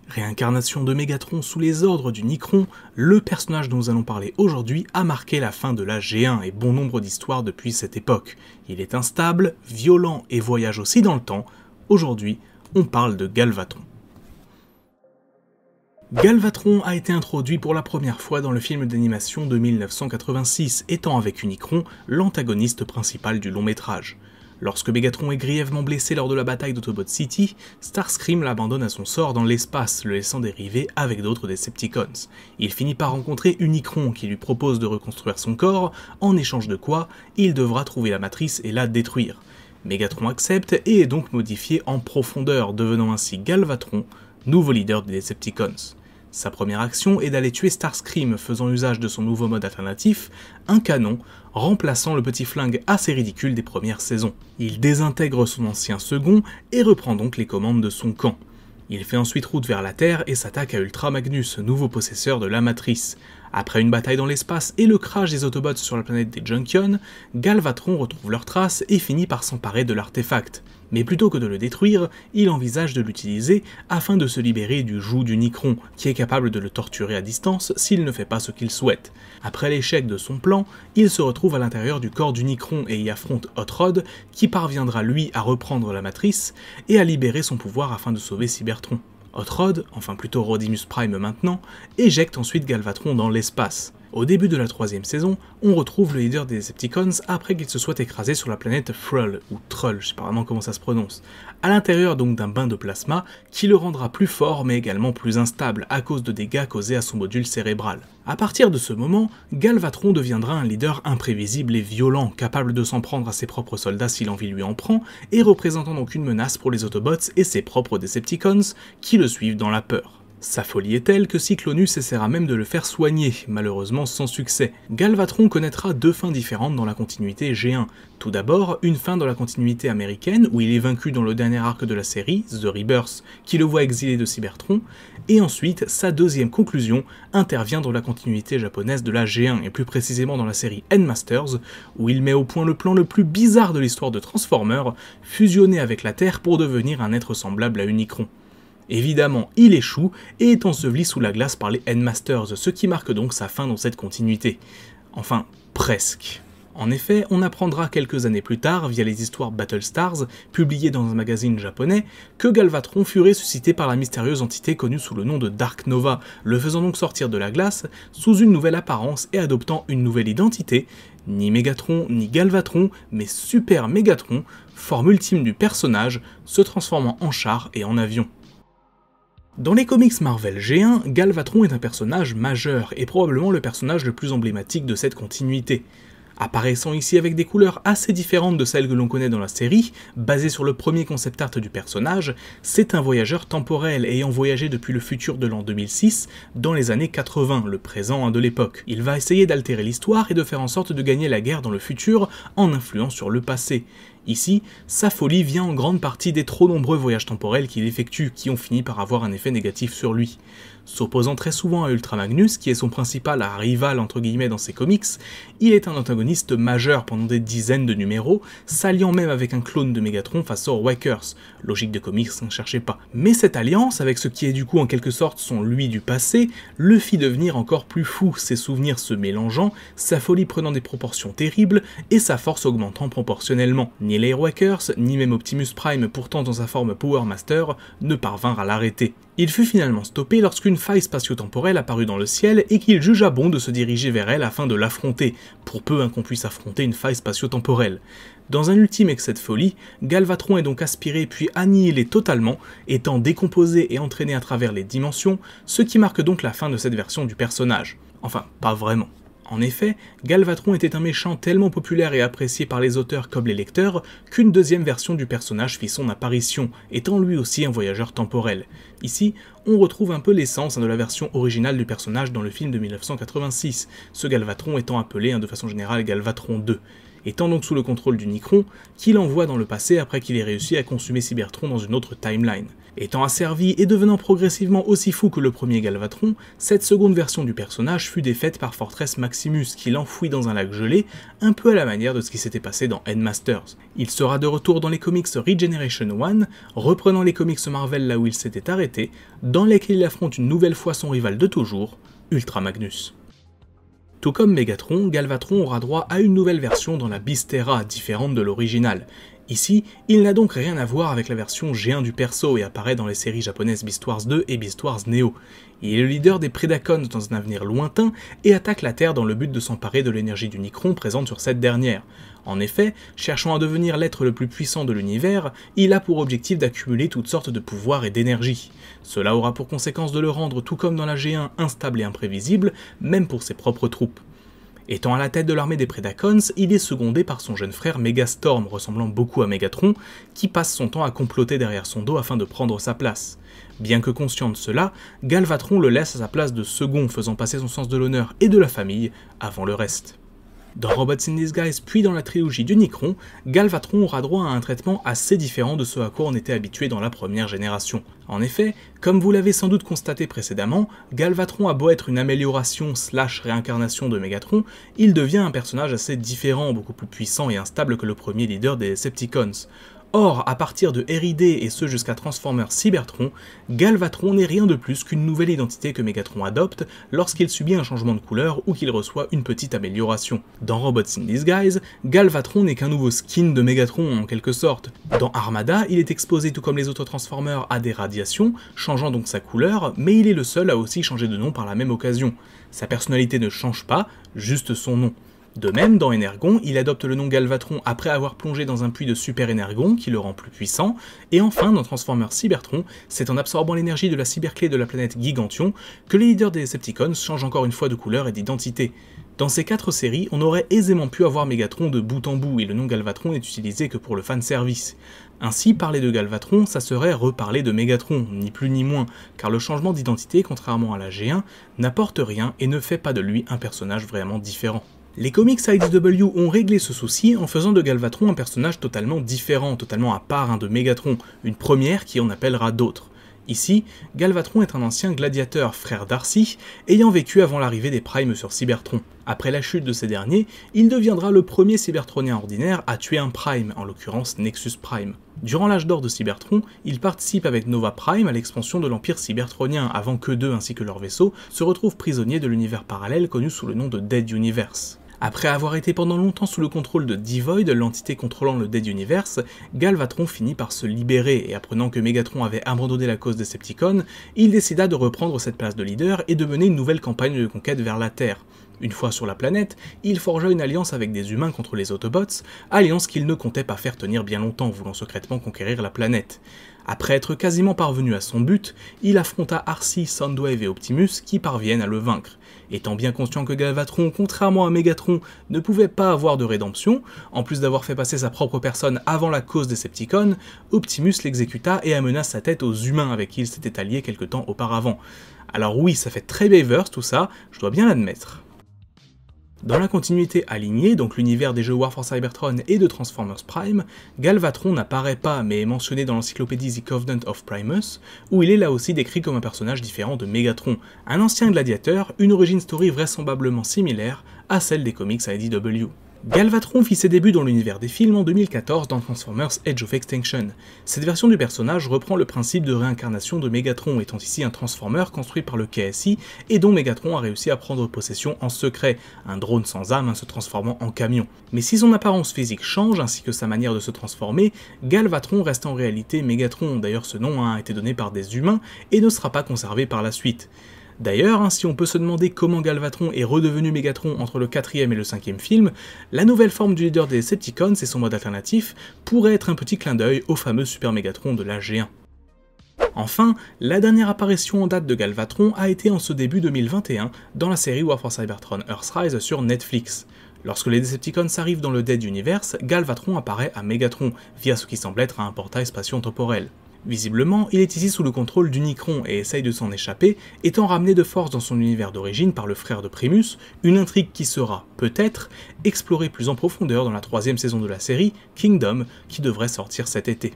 Réincarnation de Mégatron sous les ordres du Nikron, le personnage dont nous allons parler aujourd'hui a marqué la fin de la G1 et bon nombre d'histoires depuis cette époque. Il est instable, violent et voyage aussi dans le temps. Aujourd'hui, on parle de Galvatron. Galvatron a été introduit pour la première fois dans le film d'animation de 1986, étant avec Unicron l'antagoniste principal du long métrage. Lorsque Mégatron est grièvement blessé lors de la bataille d'Autobot City, Starscream l'abandonne à son sort dans l'espace, le laissant dériver avec d'autres Decepticons. Il finit par rencontrer Unicron qui lui propose de reconstruire son corps, en échange de quoi il devra trouver la matrice et la détruire. Mégatron accepte et est donc modifié en profondeur, devenant ainsi Galvatron, nouveau leader des Decepticons. Sa première action est d'aller tuer Starscream, faisant usage de son nouveau mode alternatif, un canon, remplaçant le petit flingue assez ridicule des premières saisons. Il désintègre son ancien second et reprend donc les commandes de son camp. Il fait ensuite route vers la Terre et s'attaque à Ultra Magnus, nouveau possesseur de la Matrice. Après une bataille dans l'espace et le crash des Autobots sur la planète des Junkions, Galvatron retrouve leurs traces et finit par s'emparer de l'artefact. Mais plutôt que de le détruire, il envisage de l'utiliser afin de se libérer du joug du Nikron, qui est capable de le torturer à distance s'il ne fait pas ce qu'il souhaite. Après l'échec de son plan, il se retrouve à l'intérieur du corps du Nikron et y affronte Hot Rod, qui parviendra lui à reprendre la matrice et à libérer son pouvoir afin de sauver Cybertron. Hot Rod, enfin plutôt Rodimus Prime maintenant, éjecte ensuite Galvatron dans l'espace. Au début de la troisième saison, on retrouve le leader des Decepticons après qu'il se soit écrasé sur la planète Thrull, ou Trull, je sais pas vraiment comment ça se prononce, à l'intérieur donc d'un bain de plasma qui le rendra plus fort mais également plus instable à cause de dégâts causés à son module cérébral. À partir de ce moment, Galvatron deviendra un leader imprévisible et violent, capable de s'en prendre à ses propres soldats si l'envie lui en prend, et représentant donc une menace pour les Autobots et ses propres Decepticons qui le suivent dans la peur. Sa folie est telle que Cyclonus essaiera même de le faire soigner, malheureusement sans succès. Galvatron connaîtra deux fins différentes dans la continuité G1. Tout d'abord, une fin dans la continuité américaine, où il est vaincu dans le dernier arc de la série, The Rebirth, qui le voit exilé de Cybertron, et ensuite, sa deuxième conclusion intervient dans la continuité japonaise de la G1, et plus précisément dans la série Endmasters, où il met au point le plan le plus bizarre de l'histoire de Transformers, fusionné avec la Terre pour devenir un être semblable à Unicron. Évidemment, il échoue et est enseveli sous la glace par les Endmasters, ce qui marque donc sa fin dans cette continuité. Enfin, presque. En effet, on apprendra quelques années plus tard, via les histoires Battlestars, publiées dans un magazine japonais, que Galvatron fut ressuscité par la mystérieuse entité connue sous le nom de Dark Nova, le faisant donc sortir de la glace sous une nouvelle apparence et adoptant une nouvelle identité, ni Mégatron ni Galvatron, mais Super Mégatron, forme ultime du personnage, se transformant en char et en avion. Dans les comics Marvel G1, Galvatron est un personnage majeur et probablement le personnage le plus emblématique de cette continuité. Apparaissant ici avec des couleurs assez différentes de celles que l'on connaît dans la série, basé sur le premier concept art du personnage, c'est un voyageur temporel ayant voyagé depuis le futur de l'an 2006 dans les années 80, le présent de l'époque. Il va essayer d'altérer l'histoire et de faire en sorte de gagner la guerre dans le futur en influant sur le passé. Ici, sa folie vient en grande partie des trop nombreux voyages temporels qu'il effectue qui ont fini par avoir un effet négatif sur lui. S'opposant très souvent à Ultra Magnus, qui est son principal rival entre guillemets dans ses comics, il est un antagoniste majeur pendant des dizaines de numéros, s'alliant même avec un clone de Mégatron face aux Wakers. Logique de comics, ne cherchez pas. Mais cette alliance, avec ce qui est du coup en quelque sorte son lui du passé, le fit devenir encore plus fou, ses souvenirs se mélangeant, sa folie prenant des proportions terribles, et sa force augmentant proportionnellement. Ni les Wakers, ni même Optimus Prime, pourtant dans sa forme Power Master, ne parvinrent à l'arrêter. Il fut finalement stoppé lorsqu'une faille spatio-temporelle apparut dans le ciel et qu'il jugea bon de se diriger vers elle afin de l'affronter, pour peu qu'on puisse affronter une faille spatio-temporelle. Dans un ultime excès de folie, Galvatron est donc aspiré puis annihilé totalement, étant décomposé et entraîné à travers les dimensions, ce qui marque donc la fin de cette version du personnage. Enfin, pas vraiment. En effet, Galvatron était un méchant tellement populaire et apprécié par les auteurs comme les lecteurs qu'une deuxième version du personnage fit son apparition, étant lui aussi un voyageur temporel. Ici, on retrouve un peu l'essence de la version originale du personnage dans le film de 1986, ce Galvatron étant appelé de façon générale Galvatron 2. étant donc sous le contrôle d'Unicron, qui l'envoie dans le passé après qu'il ait réussi à consumer Cybertron dans une autre timeline. Étant asservi et devenant progressivement aussi fou que le premier Galvatron, cette seconde version du personnage fut défaite par Fortress Maximus qui l'enfouit dans un lac gelé, un peu à la manière de ce qui s'était passé dans Endmasters. Il sera de retour dans les comics Regeneration 1, reprenant les comics Marvel là où il s'était arrêté, dans lesquels il affronte une nouvelle fois son rival de toujours, Ultra Magnus. Tout comme Megatron, Galvatron aura droit à une nouvelle version dans la Beastera, différente de l'original. Ici, il n'a donc rien à voir avec la version G1 du perso et apparaît dans les séries japonaises Beast Wars 2 et Beast Wars Neo. Il est le leader des Predacons dans un avenir lointain et attaque la Terre dans le but de s'emparer de l'énergie d'Unicron présente sur cette dernière. En effet, cherchant à devenir l'être le plus puissant de l'univers, il a pour objectif d'accumuler toutes sortes de pouvoirs et d'énergie. Cela aura pour conséquence de le rendre, tout comme dans la G1, instable et imprévisible, même pour ses propres troupes. Étant à la tête de l'armée des Predacons, il est secondé par son jeune frère Megastorm, ressemblant beaucoup à Megatron, qui passe son temps à comploter derrière son dos afin de prendre sa place. Bien que conscient de cela, Galvatron le laisse à sa place de second, faisant passer son sens de l'honneur et de la famille avant le reste. Dans Robots in Disguise puis dans la trilogie d'Unicron, Galvatron aura droit à un traitement assez différent de ce à quoi on était habitué dans la première génération. En effet, comme vous l'avez sans doute constaté précédemment, Galvatron a beau être une amélioration / réincarnation de Megatron, il devient un personnage assez différent, beaucoup plus puissant et instable que le premier leader des Decepticons. Or, à partir de R.I.D. et ce jusqu'à Transformers Cybertron, Galvatron n'est rien de plus qu'une nouvelle identité que Megatron adopte lorsqu'il subit un changement de couleur ou qu'il reçoit une petite amélioration. Dans Robots in Disguise, Galvatron n'est qu'un nouveau skin de Megatron en quelque sorte. Dans Armada, il est exposé tout comme les autres Transformers à des radiations, changeant donc sa couleur, mais il est le seul à aussi changer de nom par la même occasion. Sa personnalité ne change pas, juste son nom. De même, dans Energon, il adopte le nom Galvatron après avoir plongé dans un puits de Super Energon qui le rend plus puissant, et enfin dans Transformers Cybertron, c'est en absorbant l'énergie de la cyberclé de la planète Gigantion que les leaders des Decepticons changent encore une fois de couleur et d'identité. Dans ces 4 séries, on aurait aisément pu avoir Megatron de bout en bout et le nom Galvatron n'est utilisé que pour le fanservice. Ainsi, parler de Galvatron, ça serait reparler de Megatron, ni plus ni moins, car le changement d'identité, contrairement à la G1, n'apporte rien et ne fait pas de lui un personnage vraiment différent. Les comics IDW ont réglé ce souci en faisant de Galvatron un personnage totalement différent, totalement à part de Megatron, une première qui en appellera d'autres. Ici, Galvatron est un ancien gladiateur, frère d'Arcy, ayant vécu avant l'arrivée des Primes sur Cybertron. Après la chute de ces derniers, il deviendra le premier Cybertronien ordinaire à tuer un Prime, en l'occurrence Nexus Prime. Durant l'âge d'or de Cybertron, il participe avec Nova Prime à l'expansion de l'Empire cybertronien avant qu'eux deux ainsi que leur vaisseau se retrouvent prisonniers de l'univers parallèle connu sous le nom de Dead Universe. Après avoir été pendant longtemps sous le contrôle de Devoid, l'entité contrôlant le Dead Universe, Galvatron finit par se libérer et apprenant que Megatron avait abandonné la cause des Decepticons, il décida de reprendre cette place de leader et de mener une nouvelle campagne de conquête vers la Terre. Une fois sur la planète, il forgea une alliance avec des humains contre les Autobots, alliance qu'il ne comptait pas faire tenir bien longtemps, voulant secrètement conquérir la planète. Après être quasiment parvenu à son but, il affronta Arcee, Soundwave et Optimus qui parviennent à le vaincre. Étant bien conscient que Galvatron, contrairement à Megatron, ne pouvait pas avoir de rédemption, en plus d'avoir fait passer sa propre personne avant la cause des Decepticons, Optimus l'exécuta et amena sa tête aux humains avec qui il s'était allié quelque temps auparavant. Alors oui, ça fait très Bayverse tout ça, je dois bien l'admettre. Dans la continuité alignée, donc l'univers des jeux War for Cybertron et de Transformers Prime, Galvatron n'apparaît pas mais est mentionné dans l'encyclopédie The Covenant of Primus, où il est là aussi décrit comme un personnage différent de Megatron, un ancien gladiateur, une origin story vraisemblablement similaire à celle des comics IDW. Galvatron fit ses débuts dans l'univers des films en 2014 dans Transformers Edge of Extinction. Cette version du personnage reprend le principe de réincarnation de Megatron, étant ici un Transformer construit par le KSI et dont Megatron a réussi à prendre possession en secret, un drone sans âme se transformant en camion. Mais si son apparence physique change ainsi que sa manière de se transformer, Galvatron reste en réalité Megatron, d'ailleurs ce nom a été donné par des humains et ne sera pas conservé par la suite. D'ailleurs, si on peut se demander comment Galvatron est redevenu Megatron entre le 4e et le 5e film, la nouvelle forme du leader des Decepticons et son mode alternatif pourrait être un petit clin d'œil au fameux Super Megatron de la G1. Enfin, la dernière apparition en date de Galvatron a été en ce début 2021 dans la série War for Cybertron Earthrise sur Netflix. Lorsque les Decepticons arrivent dans le Dead Universe, Galvatron apparaît à Megatron, via ce qui semble être un portail spatio-temporel. Visiblement, il est ici sous le contrôle d'Unicron et essaye de s'en échapper, étant ramené de force dans son univers d'origine par le frère de Primus, une intrigue qui sera, peut-être, explorée plus en profondeur dans la 3e saison de la série, Kingdom, qui devrait sortir cet été.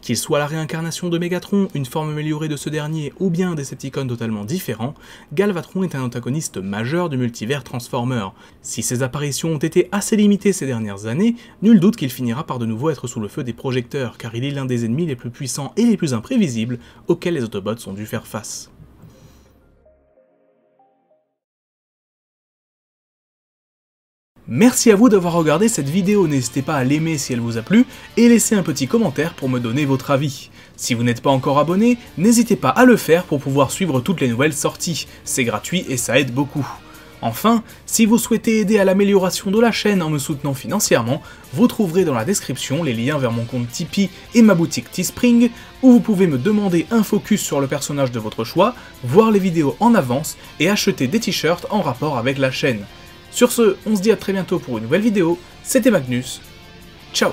Qu'il soit la réincarnation de Megatron, une forme améliorée de ce dernier, ou bien un Decepticon totalement différent, Galvatron est un antagoniste majeur du multivers Transformer. Si ses apparitions ont été assez limitées ces dernières années, nul doute qu'il finira par de nouveau être sous le feu des projecteurs, car il est l'un des ennemis les plus puissants et les plus imprévisibles auxquels les Autobots ont dû faire face. Merci à vous d'avoir regardé cette vidéo, n'hésitez pas à l'aimer si elle vous a plu, et laissez un petit commentaire pour me donner votre avis. Si vous n'êtes pas encore abonné, n'hésitez pas à le faire pour pouvoir suivre toutes les nouvelles sorties, c'est gratuit et ça aide beaucoup. Enfin, si vous souhaitez aider à l'amélioration de la chaîne en me soutenant financièrement, vous trouverez dans la description les liens vers mon compte Tipeee et ma boutique Teespring, où vous pouvez me demander un focus sur le personnage de votre choix, voir les vidéos en avance et acheter des t-shirts en rapport avec la chaîne. Sur ce, on se dit à très bientôt pour une nouvelle vidéo, c'était Magnus, ciao.